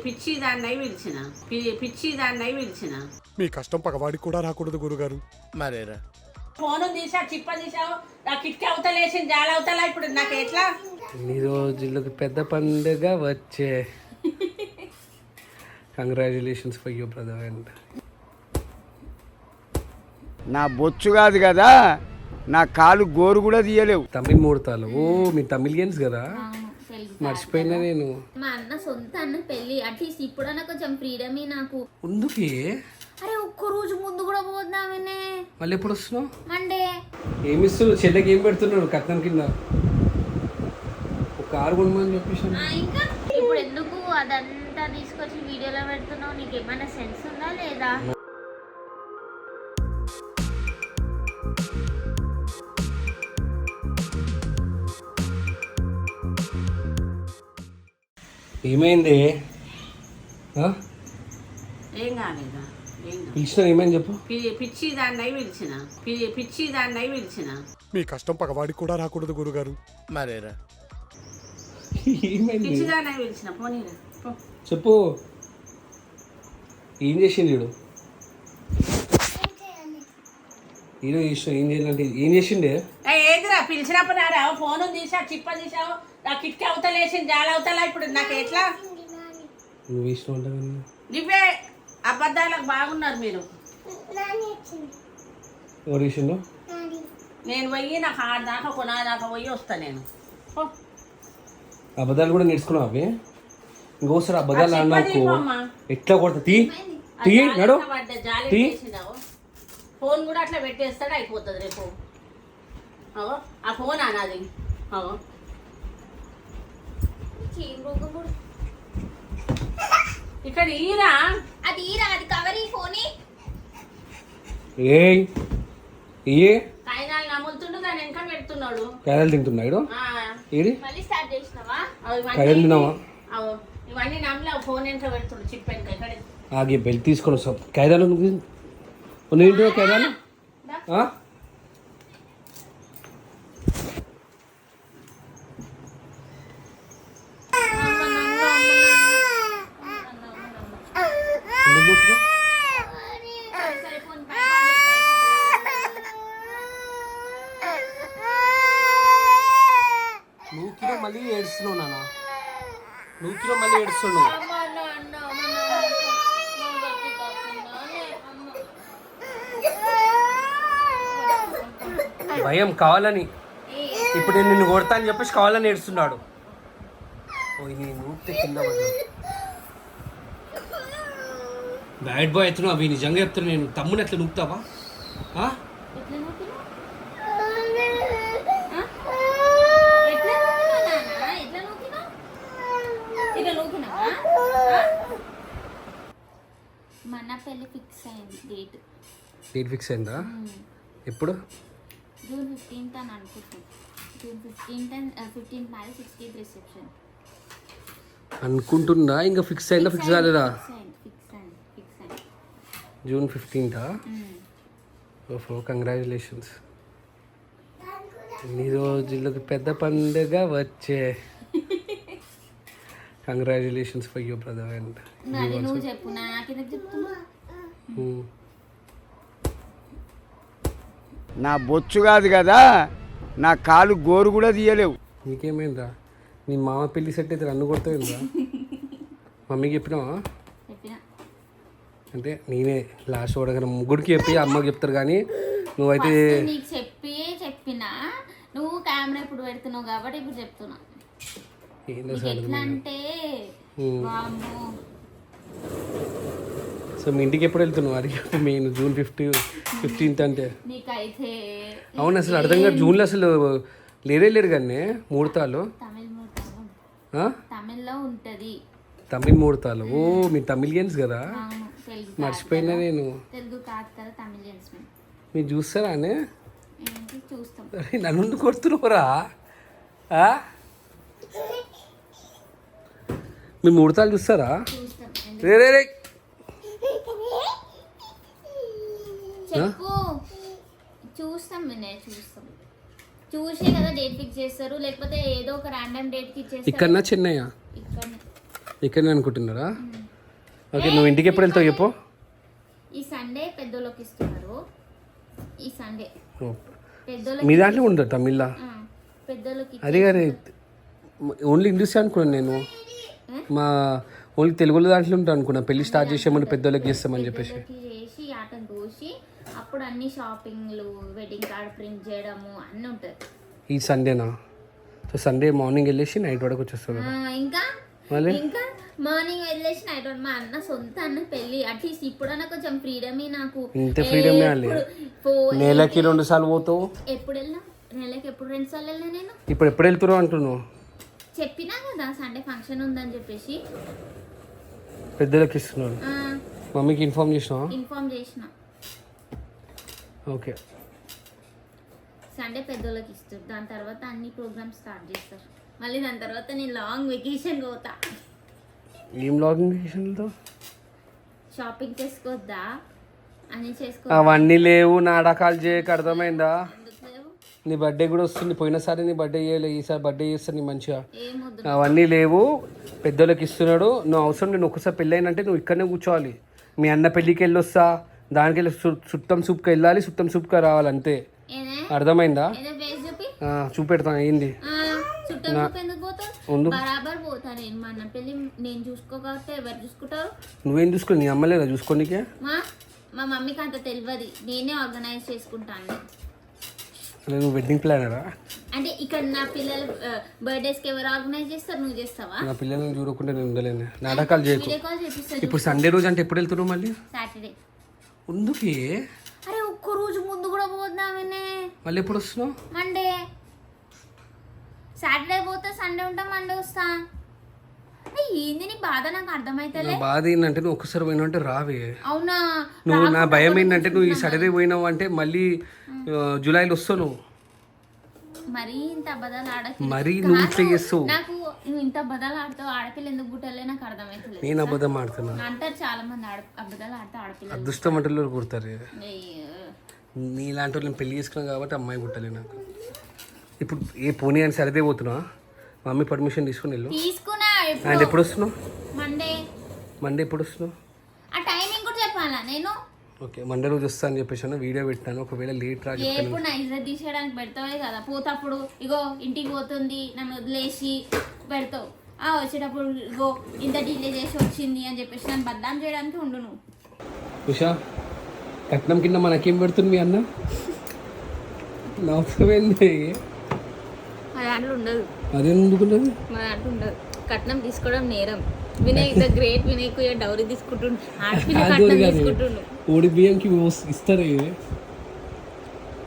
పిచ్చి దాన్ని పిలిచిన మీ కష్టం పగవాడికి కూడా రాకూడదు గురుగారు. మరేరా ఫోను తీసా చిప్ప తీసావు నా కిటికీ అవతలేసింది జాల అవతల ఇప్పుడు నాకు ఎట్లా ఇన్ని రోజులకు పెద్ద పండుగ వచ్చే. Congratulations for you brother. And నా బొచ్చు కాదు కదా, నా కాలు గోరు కూడా తీయలేవు. తమిళ్ ముహూర్తాలు. ఓ మీరు తమిళియన్స్ కదా, మర్చిపోయినా నేను. మా అన్న సొంత అన్న పెళ్లి అట్లీస్ట్ ఇప్పుడన్నా కొంచెం ఫ్రీడమే నాకు. ముందుకి అరే ఒక్క రోజు ముందు కూడా పోద్దామనే. మళ్ళీ ఎప్పుడు వస్తున్నావు? మండే. ఏమి ఇస్తున్నావు చెల్లెకి? ఏం పెడుతున్నాడు కట్నం కింద? ఒక కారు కొనమని చెప్పేసి. ఇంకా ఇప్పుడు ఎందుకు అదంతా తీసుకొచ్చి వీడియోలో పెడుతున్నావు? నీకు ఏమైనా సెన్స్ ఉందా లేదా? ఏమైంది? ఏం కాలేదా? పిలిచిన ఏమైంది చెప్పు. పిచ్చి దాన్ని పిలిచిన మీ కష్టం పగవాడికి కూడా రాకూడదు గురుగారు. మరేరా ఏమైంది పిచ్చి దాన్ని పిలిచిన పోనీరా చెప్పు. ఏం చేసిండు వీడు? హీరో ఇష్టం ఏం చేయాలంటే ఏం చేసిండే? ఏదిరా పిలిచినప్పుడు రారా ఫోను తీసావు చిప్ప తీసావు నా కిటికీ అవతలేసింది జాల అవతల ఇప్పుడు నాకు ఎట్లా నువ్వు ఇష్టం ఉంటావు. నువ్వే అబద్ధాలకు బాగున్నారు మీరు. ఎవరు ఇష్టం? నేను పోయి నాకు ఆడదాకా కొనాదాకా పోయి వస్తా నేను. అబద్ధాలు కూడా నేర్చుకున్నావు అవి. ఇంకోసారి అబద్ధాలు అన్నావు ఎట్లా కొడతా? తీ నడు తీ. ఫోన్ కూడా అట్లా పెట్టేస్తాడు అయిపోతుంది రేపు. అవో ఆ ఫోన్ అనాది. అవో ఇక్కడ ఈరా అది ఈరా అది కవర్ ఈ ఫోన్ కాయనాలు నమ్ముతుండు దాని వెనక పెడుతున్నాడు. కాయలు తింటున్నాడు. ఏది మళ్ళీ స్టార్ట్ చేసినావా? కాయలు తిన్నావా? ఇవన్నీ నమ్మలే ఫోన్ వెనక పెడుతుండు చిప్ వెనక. ఇక్కడ ఆగే బెల్ట్ తీసుకొని వస్తావు. కాయదాలు ఏంటో కాయదాలు. నువ్వు మళ్ళీ ఏడుస్తున్నావు నాన్న. నువ్వు మళ్ళీ ఏడుస్తున్నావు. భయం కావాలని. ఇప్పుడు నేను నిన్ను కొడతా అని చెప్పేసి కావాలని ఏడుస్తున్నాడు. బ్యాడ్ బాయ్ అవుతున్నావు. అవి నిజంగా చెప్తున్నా. నేను తమ్ముని ఎట్లా నూపుతావా? మన పెళ్లి ఫిక్స్ అయింది. డేట్ ఫిక్స్ అయిందా? ఎప్పుడు? జూన్ 15th అని అనుకుంటున్నాను. June 15th marriage, 16th reception అనుకుంటున్నా. ఇంకా ఫిక్స్ అయిందా? ఫిక్స్ కాలేదా? ఫిక్స్ అయింది. June 15th. ఓహో కంగ్రాచులేషన్స్. ఇన్ని రోజులకు పెద్ద పండుగ వచ్చే. Congratulations for you brother. And నువ్వు చెప్పు, నాకెందుకు చెప్తున్నా? నా బొచ్చు కాదు కదా, నా కాలు గోరు కూడా తీయలేవు. నీకేమైందా? నీ మామ పెళ్లి సెట్ అయితే నన్ను కొడతాయిందా? మమ్మీకి చెప్పినావా? అంటే నేనే లాస్ట్ ఓడగా ముగ్గురికి చెప్పి అమ్మకి చెప్తారు కానీ నువ్వైతే నీకు చెప్పినా నువ్వు కెమెరా ఇప్పుడు పెడుతున్నావు కాబట్టి ఇప్పుడు చెప్తున్నా. ఎట్లా అంటే సో మీ ఇంటికి ఎప్పుడు వెళ్తున్నావు? అది మెయిన్ జూన్ 15th అంటే నీకైతే అవును. అసలు అర్థం కాదు. జూన్లో అసలు లేరు కానీ ముహూర్తాలు. తమిళ్లో ఉంటది. తమిళ్ ముహూర్తాలు. ఓ మీరు తమిళియన్స్ కదా, మర్చిపోయినా నేను. తెలుగు కాదు కదా, తమిళియన్స్. మీరు చూస్తారా అనే? చూస్తాం. నన్ను కొడుతున్నారా? మీ ముహూర్తాలు చూస్తారా? రే రే రే చెప్పు. చూస్తాం. చూసే కదా డేట్ ఫిక్స్ చేస్తారు, లేకపోతే ఏదో ఒక ర్యాండమ్ డేట్ కి ఇచ్చేస్తారు. ఇక్కడ చెన్నయ్య ఇక్కడనే అనుకుంటున్నారా? ఓకే, నువ్వు ఇంటికి ఎప్పుడు వెళ్తావు చెప్పు. ఈ సండే పెద్దోళ్ళకి ఇస్తున్నారు. ఈ సండే మీ దాంట్లో ఉండదు తమిళ? పెద్దోళ్ళకి అదే కానీ ఓన్లీ ఇంగ్లీష్ అనుకున్నాను నేను. మా ఓన్లీ తెలుగులో దాంట్లో ఉంటాను అనుకున్నా. పెళ్లి స్టార్ట్ చేసామని పెద్దోళ్ళకి చేస్తామని చెప్పేసి చేసి ఆటను దోసి అప్పుడు అన్ని షాపింగ్లు, వెడ్డింగ్ కార్డ్ ప్రింట్ చేయడము అన్నీ ఉంటుంది. ఈ సండేనా? సో సండే మార్నింగ్ వెళ్ళేసి నైట్ వరకు వచ్చేస్తాను. ఇంకా మళ్ళీ ఇంకా మార్నింగ్ వెళ్ళేసి నైట్ వరకు. మా అన్న సొంత అన్న పెళ్ళి, అట్లీస్ట్ ఇప్పుడన్నా కొంచెం ఫ్రీడమే నాకు. ఇంత ఫ్రీడమే అల్లి. నెలకి 2 సార్లు పోతావు. ఎప్పుడు వెళ్ళినా నెలకి ఎప్పుడు 2 సార్లు వెళ్ళినా నేను. ఇప్పుడు ఎప్పుడు వెళ్తున్నావు అంటున్నావు? చెప్పినా కదా సండే ఫంక్షన్ ఉందని చెప్పేసి పెద్దలకి ఇస్తున్నాను. మమ్మీకి ఇన్ఫార్మ్ చేసినావా? ఇన్ఫార్మ్ చేసిన. ఓకే, సండే పెద్దోళ్ళకి ఇస్తారు. దాని తర్వాత అన్ని ప్రోగ్రామ్స్ స్టార్ట్ చేస్తారు. మళ్ళీ దాని తర్వాత నేను లాంగ్ వెకేషన్ పోతా. ఏం లాగింగ్ వెకేషన్తో? షాపింగ్ చేసుకోవద్దా అని చేసుకో. అవన్నీ లేవు, నాటకాలు చేయక, అర్థమైందా? ఎందుకు లేవు? నీ బర్త్డే కూడా వస్తుంది. పోయినసారి నీ బర్త్డే చేయలే, ఈసారి బర్త్డే చేస్తాను నీ మంచిగా. ఏమొద్దు. అవన్నీ లేవు, పెద్దోళ్ళకి ఇస్తున్నాడు. నువ్వు అవసరం నేను ఒక్కసారి పెళ్ళి అయినంటే నువ్వు ఇక్కడనే కూర్చోవాలి. మీ అన్న పెళ్ళికి వెళ్ళొస్తా, దానికి వెళ్ళి సుట్టం సూప్కి వెళ్ళాలి, సుట్టం సూప్గా రావాలి అంతే. అర్థమైందా? చూపెడతాను. ఏంది బరాబర్ పోతా నేను. మా అన్న పెళ్ళి నేను చూసుకోకపోతే ఎవరు చూసుకుంటారు? నువ్వేం చూసుకో, నీ అమ్మలేదా చూసుకోనికే? మా మమ్మీకి అంత తెలియదు, నేనే ఆర్గనైజ్ చేసుకుంటాను. నువ్వు వెడ్డింగ్ ప్లానరా? అంటే ఇక్కడ నా పిల్లల బర్త్డేస్కి ఎవరు ఆర్గనైజ్ చేస్తారు? నువ్వు చేస్తావా? నా పిల్లల్ని చూడకుండా నేను ఉండలేను. నాటకాలు చేయకు. ఇప్పుడు సండే రోజు అంటే ఎప్పుడు వెళ్తున్నావు మళ్ళీ? సాటర్డే. ఎందుకే? అరే ఒక్క రోజు ముందు కూడా పోద్దామనే. మళ్ళీ ఎప్పుడు వస్తున్నావు? మండే. సాటర్డే పోతే సండే ఉంటా, మండే వస్తా. ఏంది నీ బాధ? నాకు అర్థమైతే బాధ ఏంటంటే నువ్వు ఒక్కసారి పోయినావు అంటే రావే. అవునా? నువ్వు నా భయం ఏంటంటే నువ్వు ఈ సాటర్డే పోయినావు అంటే మళ్ళీ జూలైలో వస్తావు నువ్వు. మరి ఇంత అబద్ధాలు ఆడకి. మరి నువ్వు ఇట్లా చేస్తావు. నాకు నువ్వు ఇంత అబద్ధాలు ఆడుతావు, ఆడపిల్ల ఎందుకు గుట్టలే నాకు అర్థమైతలేదు. నేను అబద్ధం ఆడుతున్నా అంటారు చాలా మంది, అబద్ధాలు ఆడితే ఆడపిల్ల అదృష్టం అంటే కుడతారు. నీలాంటి వాళ్ళు నేను పెళ్లి చేసుకున్నాను కాబట్టి అమ్మాయి పుట్టలే నాకు. ఇప్పుడు ఏ పోనీ అని సరిదే పోతున్నా, మమ్మీ పర్మిషన్ తీసుకుని వెళ్ళు. తీసుకున్నా. అండ్ ఎప్పుడు వస్తున్నావు? మండే ఎప్పుడు వస్తున్నావు? ఆ టైమింగ్ కూడా చెప్పాలా నేను? ఓకే, మండే రోజు వస్తా అని చెప్పేసి వీడియో పెట్టాను. ఒకవేళ లేట్ రా ఎప్పుడు నా ఇజ్జత్ తీసేయడానికి పెడతావే కదా. పోతప్పుడు ఇగో ఇంటికి పోతుంది నన్ను వదిలేసి పెడతావు. వచ్చేటప్పుడు ఇగో ఇంత డిలే చేసి వచ్చింది అని చెప్పేసి నన్ను బద్నాం చేయడానికి ఉండు నువ్వు. ఉషా, కట్నం కింద మనకేం పెడుతుంది మీ అన్న? నవ్వుతుంది. మా దాంట్లో ఉండదు. అదే ఎందుకున్నది? మా దాంట్లో ఉండదు. కట్నం తీసుకోవడం నేరం. Vinay the great Vinay dowry తీసుకుంటుండు. ఓడి బియ్యంకి ఇస్తారు,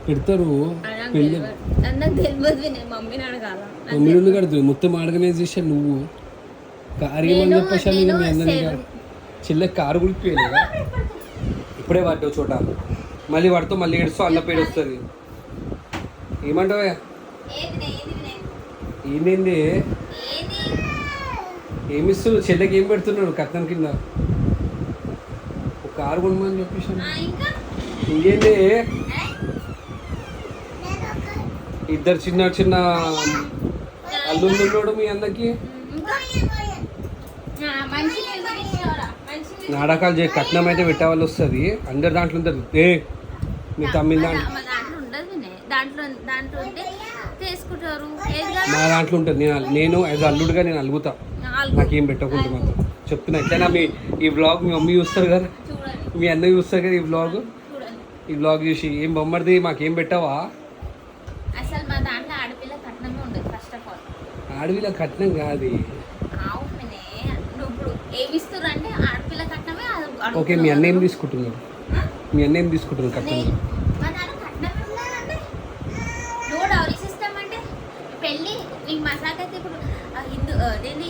పెడతారు. నాకు తెలియదు వినయ్, మమ్మీని అడగాల. మమ్మీ నుండి కడుతుంది మొత్తం ఆర్గనైజ్ చేశాను. నువ్వు కారు ఏమని చెప్పేసి మీ అన్నని చెల్లె కారు గుడిపోయలేదా? ఇప్పుడే పడ్డావు చోట, మళ్ళీ పడుతూ మళ్ళీ ఏడుస్తావు, అన్న పేరు వస్తుంది. ఏమంటావా? ఏమైంది? ఏమి ఇస్తున్నావు చెల్లెకి? ఏం పెడుతున్నాడు కట్నం కింద? ఒక కారు కొనమని చెప్పేసి. ఇంకేంటి? ఇద్దరు చిన్న చిన్న అల్లుళ్ళు ఉన్నాడు మీ అందరికి. నాటకాలు చేయ, కట్నం అయితే పెట్టే వాళ్ళు వస్తుంది. అందరు దాంట్లో ఉంటారు. మీ తమ్మిన మా దాంట్లో ఉంటుంది. నేను యాజ్ అల్లుడుగా నేను అలుగుతా, నాకేం పెట్టకుండా మాత్రం చెప్తున్నా. ఎట్లయినా ఈ వ్లాగ్ మీ మమ్మీ చూస్తారు కదా, మీ అన్నయ్య చూస్తారు కదా ఈ వ్లాగ్ చూసి, ఏం బొమ్మడిది మాకేం పెట్టావా? అసలు మా దాంట్లో ఆడపిల్ల కట్నమే ఉండదు. ఫస్ట్ ఆఫ్ ఆల్ ఆడపిల్ల కట్నం కాదు. ఏమిస్తారు అంటే ఆడపిల్ల కట్నమే. ఓకే, మీ అన్న ఏం తీసుకుంటున్నారు? మీ అన్న ఏం తీసుకుంటున్నారు కట్నం? మా దాంట్లో కట్నమే ఉండదంటే నువ్వు డౌరీ సిస్టమ్ అంటే పెళ్ళి నీకు మసాక్ అయితే ఇప్పుడు అదేంటి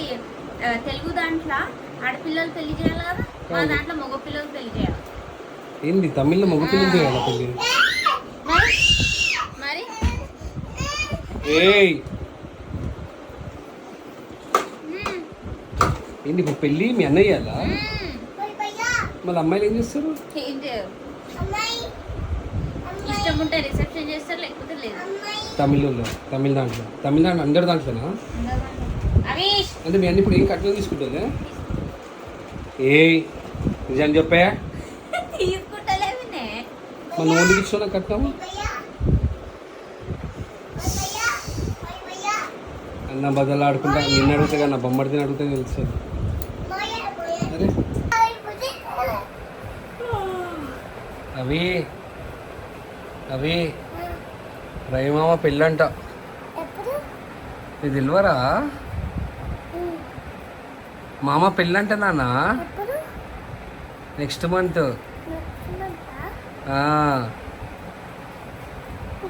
తెలుగు దాంట్లో ఆడపిల్లలు పెళ్లి చేయాలి కదా, మా దాంట్లో మగ పిల్లలు పెళ్లి చేయాలి. ఏంది తమిళ్లో మగ పిల్లలు చేయాలి పెళ్లి? మరి ఏంటి ఇప్పుడు పెళ్ళి మీ అన్నయ్య చేయాలా? మళ్ళీ అమ్మాయిలు ఏం చేస్తారు? ఏం చేయరు. ఇష్టం ఉంటే రిసెప్షన్ చేస్తారు, లేకపోతే లేదు. తమిళ దాంట్లో అందరి దాంట్లోనా? అంటే మీ అన్న ఇప్పుడు ఏం కట్నం తీసుకుంటుంది? ఏ నిజం చెప్పా తీసుకుంటలేవినే. మన ఓన్లకి ఇచ్చిన కట్టాము అన్న బదులు ఆడుకుంటా నిన్న అడిగితే కానీ నా బొమ్మడితే అడిగితే తెలుస్తుంది. అరే అవి అవి రవిమామ పెళ్ళంట, ఇది తెలియరా? మామ పెళ్ళంట నాన్న నెక్స్ట్ మంత్.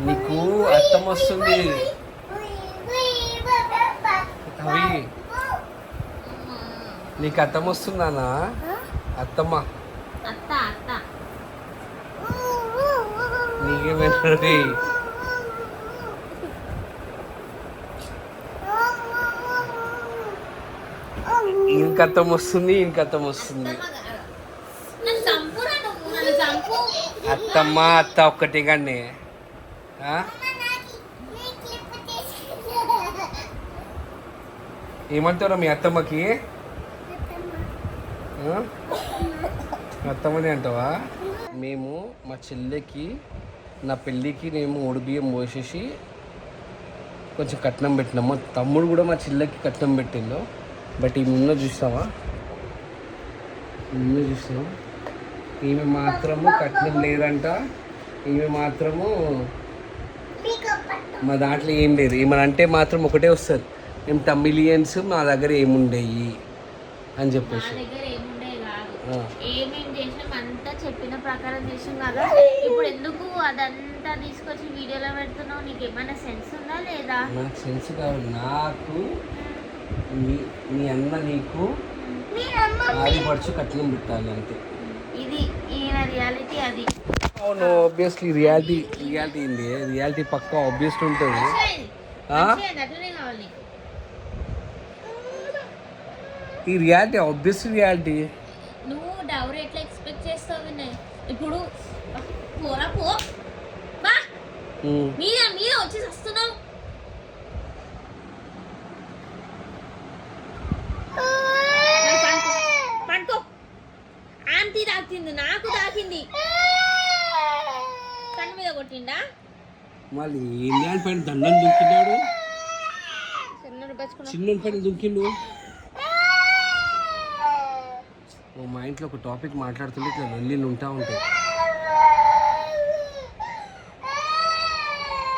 నీకు అర్థం వస్తుంది అవి, నీకు అర్థం వస్తుందానా? అత్తమ్మ అత్త అత్త నీకేమైనా ఇంకర్థం వస్తుంది, ఇంకర్థం వస్తుంది. నన్ను చంపురా నువ్వు, నన్ను చంపు. అత్తమ్మ అత్త ఒక్కటి కానీ ఏమంటారా మీ అత్తమ్మకి? అత్తమ్మని అంటావా? మేము మా చెల్లెకి నా పెళ్ళికి మేము బియ్యం పోసేసి కొంచెం కట్నం పెట్టినాము. తమ్ముడు కూడా మా చెల్లెకి కట్నం పెట్టిండు. బట్ ఈ ముందు చూస్తావా, ముందు చూస్తాం ఈమె మాత్రము కట్నం లేదంట. ఈమె మాత్రము మా దాంట్లో ఏం లేదు. ఏమనంటే మాత్రం ఒకటే వస్తుంది, మేము తమిళియన్స్ మా దగ్గర ఏముండేవి అని చెప్పేసి. మా దగ్గర ఏముండే కాదు, ఏమేం చేసినాం అంతా చెప్పిన ప్రకారం చేసినాం కదా. ఇప్పుడు ఎందుకు అదంతా తీసుకొచ్చి వీడియోలో పెడుతున్నావు? నీకు ఏమైనా సెన్స్ ఉందా లేదా? నాకు సెన్స్ కాదు, నాకు మీ అన్న నీకు ఆడిపడుచు కట్నం పెట్టాలి అంతే. ఇది ఈయన రియాలిటీ అది. అవును, ఆబ్వియస్లీ రియాలిటీ ఏంది? రియాలిటీ పక్కా ఆబ్వియస్లీ ఉంటుంది. అట్లనే కావాలి నీకు. ఈ రియాలిటీ ఆబ్వియస్ రియాలిటీ. నువ్వు డౌరీ ఎట్లా ఎక్స్పెక్ట్ చేస్తావు వినయ్? ఇప్పుడు పోరా పో బా, మీద మీద వచ్చి వస్తున్నావు. పండుకో. ఆంటీ తాకింది, నాకు తాకింది. కన్ను మీద కొట్టిండా? మళ్ళీ ఏం పైన దండం దుంకినాడు, చిన్న చిన్న పైన దుంకిండు. మా ఇంట్లో ఒక టాపిక్ మాట్లాడుతుంటే ఇట్లా వెళ్ళి ఉంటా ఉంటాయి.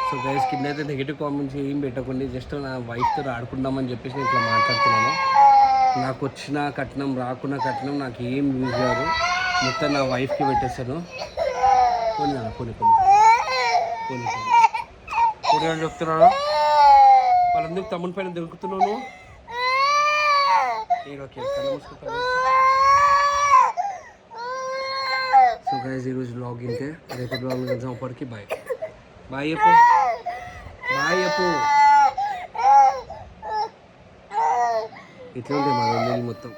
సో గైస్, కింద అయితే నెగిటివ్ కామెంట్స్ ఏం పెట్టకండి. జస్ట్ నా వైఫ్తో ఆడుకుందామని చెప్పేసి నేను ఇట్లా మాట్లాడుతున్నాను. నాకు వచ్చిన కట్నం రాకున్న కట్నం నాకు ఏం యూజ్ కాదు, మొత్తం నా వైఫ్కి పెట్టేస్తాను. కొన్ని అని చెప్తున్నాను. వాళ్ళందుకు తమ్ముని పైన దొరుకుతున్నాను. సో గైస్, ఈరోజు బ్లాగ్ ఇంతే. రేపు బ్లాగ్ కొంచెం అప్పటికి బాయ్ బాయ్ చెప్పు, బాయ్ చెప్పు. ఇట్లా ఉంటుంది మా మొత్తం.